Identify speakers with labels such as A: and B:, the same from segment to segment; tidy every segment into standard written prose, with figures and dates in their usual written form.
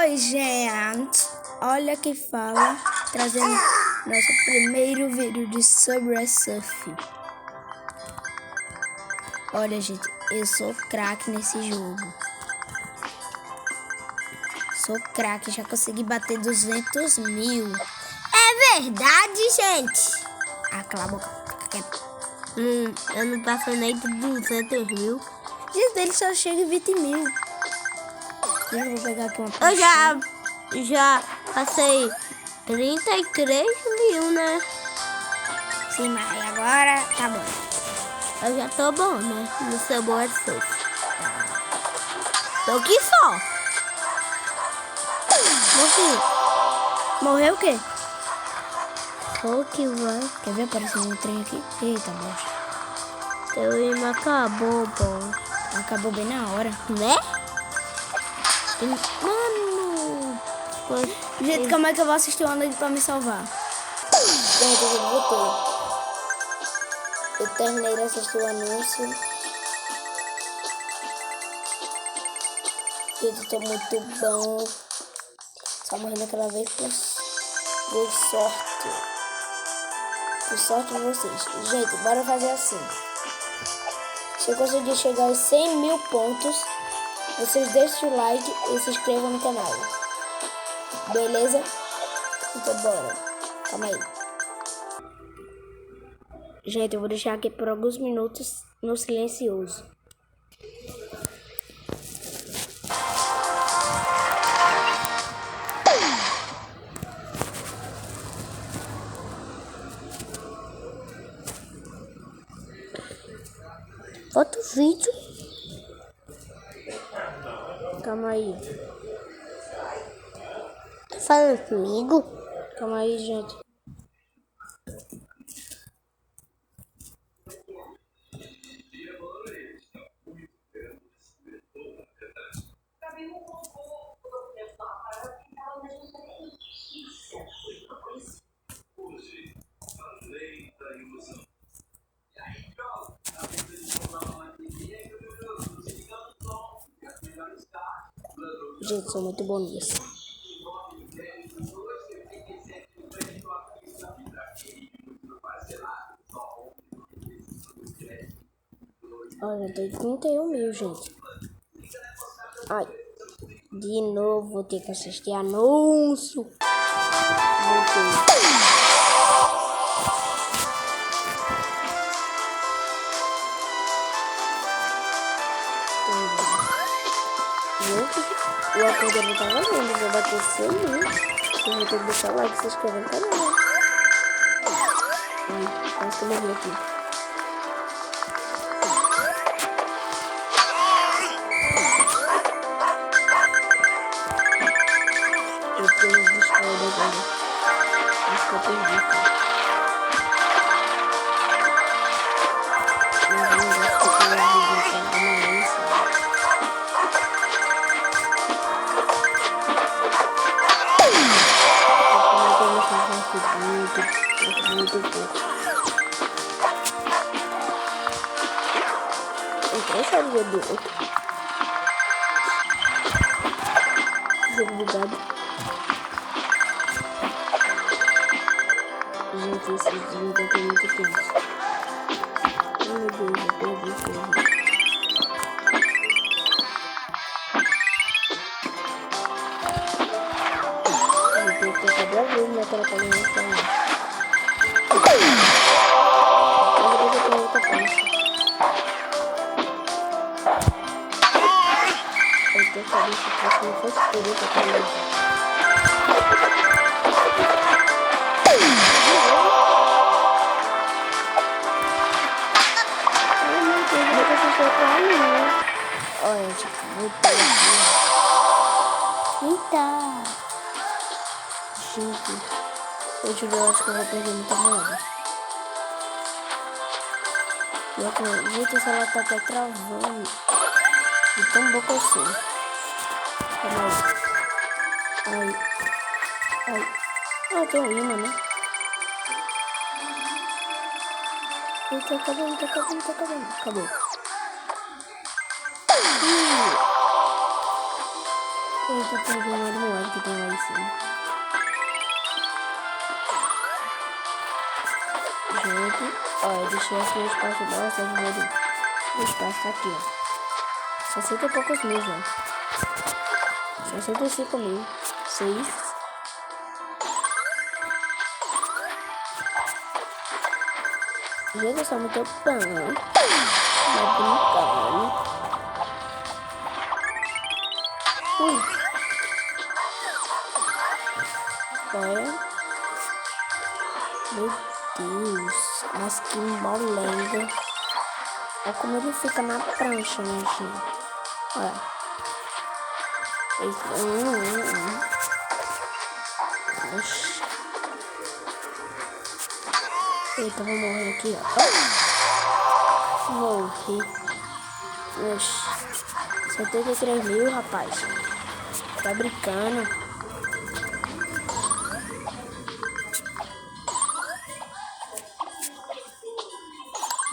A: Oi, gente! Olha que fala, trazendo nosso primeiro vídeo de Subway Surf. Olha, gente, eu sou craque nesse jogo. Sou craque, já consegui bater 200 mil.
B: É verdade, gente?
A: Ah, cala a boca.
B: Eu não passo nem de 200 mil.
A: Gente, ele só chega em 20 mil. Eu vou pegar aqui uma
B: Eu já passei 33 mil, né?
A: Sim, mas agora tá bom.
B: Eu já tô bom, né? No Subway Surf. Tô aqui só.
A: Morreu o quê?
B: Tô que vai.
A: Quer ver aparecendo um trem aqui? Eita, bosta.
B: Teu irmão acabou, pô.
A: Acabou bem na hora.
B: Né? Mano.
A: Gente, como é que eu vou assistir o Android pra me salvar? Gente, eu voltei. Eu terminei de assistir o anúncio. Eu tô muito bom. Só morrendo aquela vez por sorte. Por sorte de vocês. Gente, bora fazer assim. Se eu conseguir chegar aos 100 mil pontos, vocês deixem o like e se inscrevam no canal. Beleza? Então bora. Calma aí. Gente, eu vou deixar aqui por alguns minutos no silencioso.
B: Outro vídeo.
A: Calma aí.
B: Tá falando comigo?
A: Calma aí, gente. Gente, sou muito bom nisso. Olha, tem 31 mil, gente. Ai, de novo vou ter que assistir anúncio. Voltei. Gente, o acordador tá valendo. Vou bater 100 mil. Eu vou ter que deixar o like e se inscrever no canal. Ai, quase que eu morri aqui. Eu tenho buscado agora. Acho que eu perdi, cara. Mas eu não gosto de pegar vídeo pra amanhã, sabe? Muito pouco. Então, essa vida do outro. Jogo bugado. Gente, esse dia tá muito tenso. Ai, meu Deus, eu perdi tudo. Eu tenho que ter cada vez naquela caminhada lá. Eu tenho que saber se fosse não fosse por isso que eu olha, gente, voltei aqui. Eita! Gente, hoje eu acho que eu vou perder muita moeda. Gente, essa ela tá até travando. De tão boa que eu sou. Calma aí. Ai. Ah, tem um imã, né? Tá acabando. Acabou.
B: tô perdendo a moeda que tem lá em cima.
A: Gente, ó, eu deixei aqui o espaço da nossa vida. O espaço tá aqui, ó. 60 e poucos mil, já. 65 mil. 6. Gente, eu sou muito pão. Vai brincando. Ui. Bora. Meu Deus. Mas que molenga. Olha como ele fica na prancha, né, gente? Olha. Oxi. Eita, vou morrer aqui, ó. Morri. Oxi. 73 mil, rapaz. Tá brincando.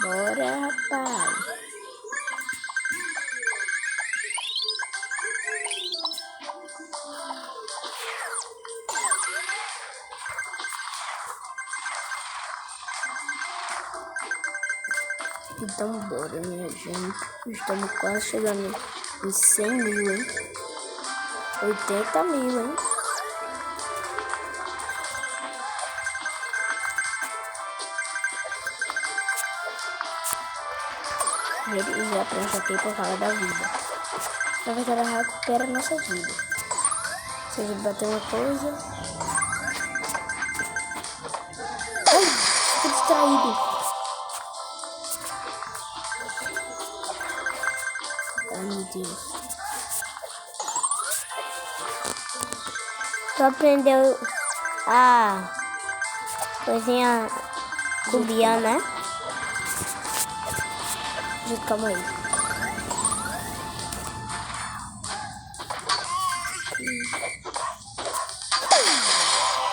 A: Bora, rapaz. Então bora, minha gente. Estamos quase chegando em 100 mil, hein? 80 mil, hein? Ele usa a prancha aqui por causa da vida. Na verdade, ela recupera a nossa vida. Se a gente bater uma coisa... Ai, fico distraído. Ai, meu Deus.
B: Tu aprendeu a coisinha cubiana, né?
A: Gente, calma aí.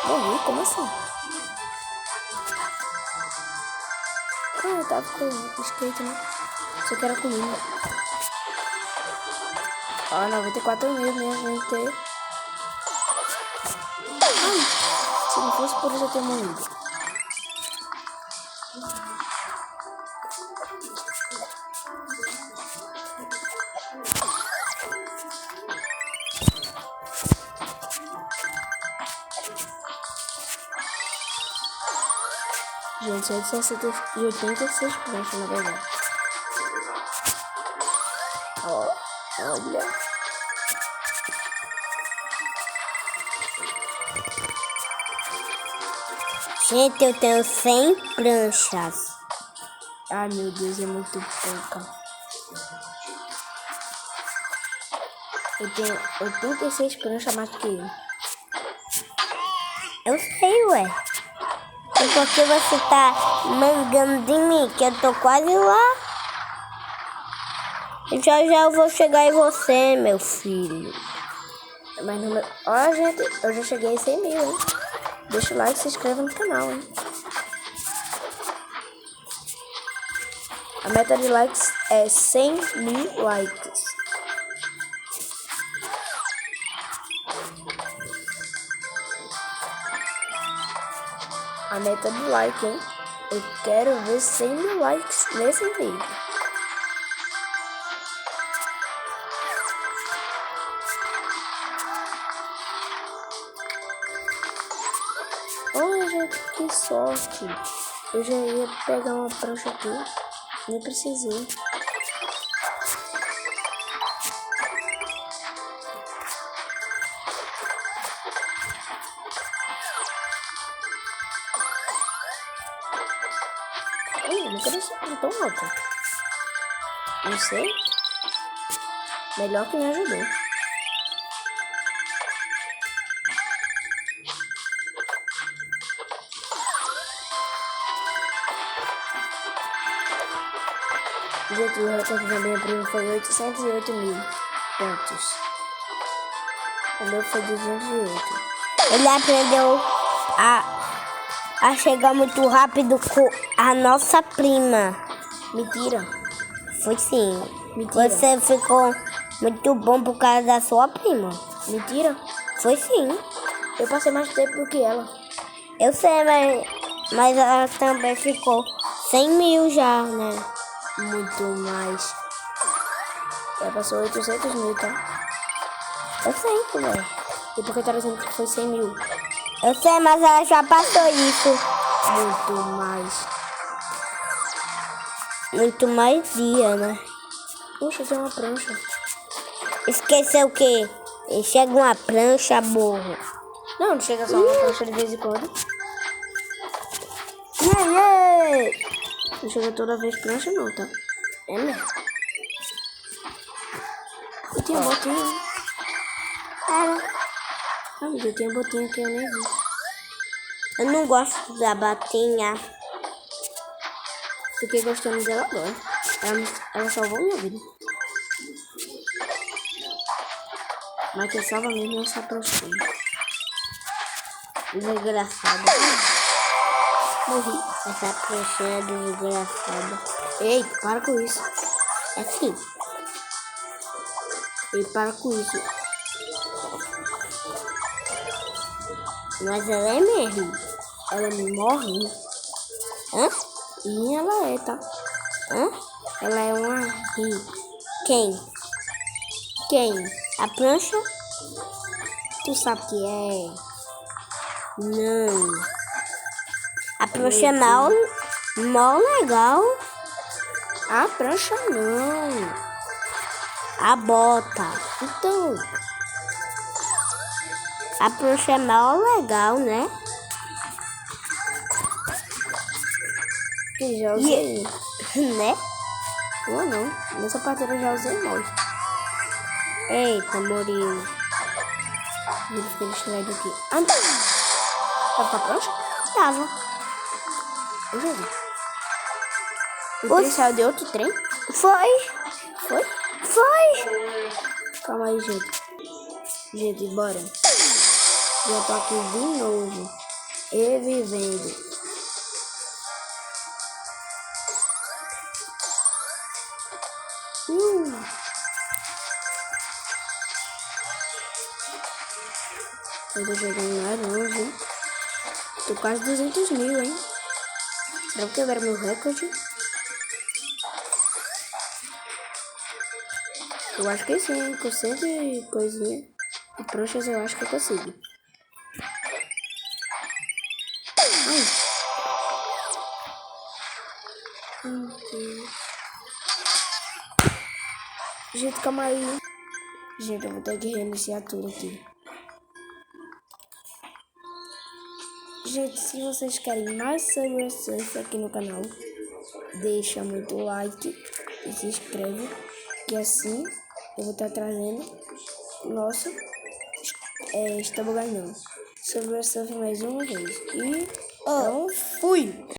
A: Morri? Como assim? Ah, eu tava com skate, né? Isso aqui era comigo. Ó, 94 mil, minha gente. Ai, se não fosse por isso eu ter morrido. Gente, 186 pranchas, na verdade. Ó, olha.
B: Gente, eu tenho 100 pranchas.
A: Ai, meu Deus, é muito pouca. Eu tenho 86 pranchas mais do que eu.
B: Eu sei, ué. E por que você tá mangando de mim? Que eu tô quase lá. Já eu vou chegar em você, meu filho.
A: Mas no meu... Ó, gente, eu já cheguei em 100 mil, hein? Deixa o like e se inscreva no canal, hein? A meta de likes é 100 mil likes. A meta de like, hein? Eu quero ver 100 mil likes nesse vídeo. Olha, gente, que sorte. Eu já ia pegar uma prancha aqui. Nem precisei. Eu nunca desci tão alto. Não sei. Melhor que me ajudou. Gente, o recorde da minha prima foi 808 mil pontos. O meu foi 208.
B: Ele aprendeu a chegar muito rápido com a nossa prima.
A: Mentira.
B: Foi sim.
A: Mentira.
B: Você ficou muito bom por causa da sua prima.
A: Mentira?
B: Foi sim.
A: Eu passei mais tempo do que ela.
B: Eu sei, mas ela também ficou 100 mil já, né?
A: Muito mais. Ela passou 800 mil, tá?
B: Eu sei, velho.
A: E por que tá dizendo que foi 100 mil?
B: Eu sei, mas ela já passou isso.
A: Muito mais.
B: Muito mais dia, né?
A: Puxa, tem uma prancha.
B: Esqueceu o quê? Chega uma prancha, burro.
A: Não chega só uma prancha de vez em quando. Não chega toda vez prancha não, tá?
B: É mesmo?
A: E tinha botinha. Ah, mas eu tinha botinha que eu nem vi.
B: Eu não gosto da batinha.
A: Fiquei gostando dela agora. Ela salvou minha vida. Mas quem salva mesmo é essa pranchinha.
B: Desgraçada.
A: Morri.
B: Essa pranchinha desgraçada.
A: Ei, para com isso.
B: É assim.
A: Ei, para com isso.
B: Mas ela é mesmo.
A: Ela me morre.
B: Hã?
A: E ela é, tá?
B: Hã?
A: Ela é uma rim.
B: Quem?
A: Quem?
B: A prancha?
A: Tu sabe que é?
B: Não. A prancha é mó legal.
A: A prancha não.
B: A bota.
A: Então,
B: A prancha é mó legal, né?
A: que já usei.
B: Né?
A: Não. Nessa partida eu já usei mais.
B: Eita, Murilo.
A: Ele fica distraído aqui. Ah, não. Tava com a prancha?
B: Tava.
A: Eu já vi. O trem saiu de outro trem?
B: Foi.
A: Foi?
B: Foi.
A: Calma aí, gente. Gente, bora. Já tô aqui de novo. E vivendo. Eu tô jogando laranja, hein? Tô quase 200 mil, hein? Será que quebrar meu recorde? Eu acho que sim, com 100 e coisinha. E pranchas eu acho que eu consigo. Ai. Meu Deus. Gente, calma aí. Gente, eu vou ter que reiniciar tudo aqui. Gente, se vocês querem mais Subway Surf aqui no canal, deixa muito like e se inscreve, que assim eu vou estar trazendo nosso Subway Surf mais uma vez. E então fui!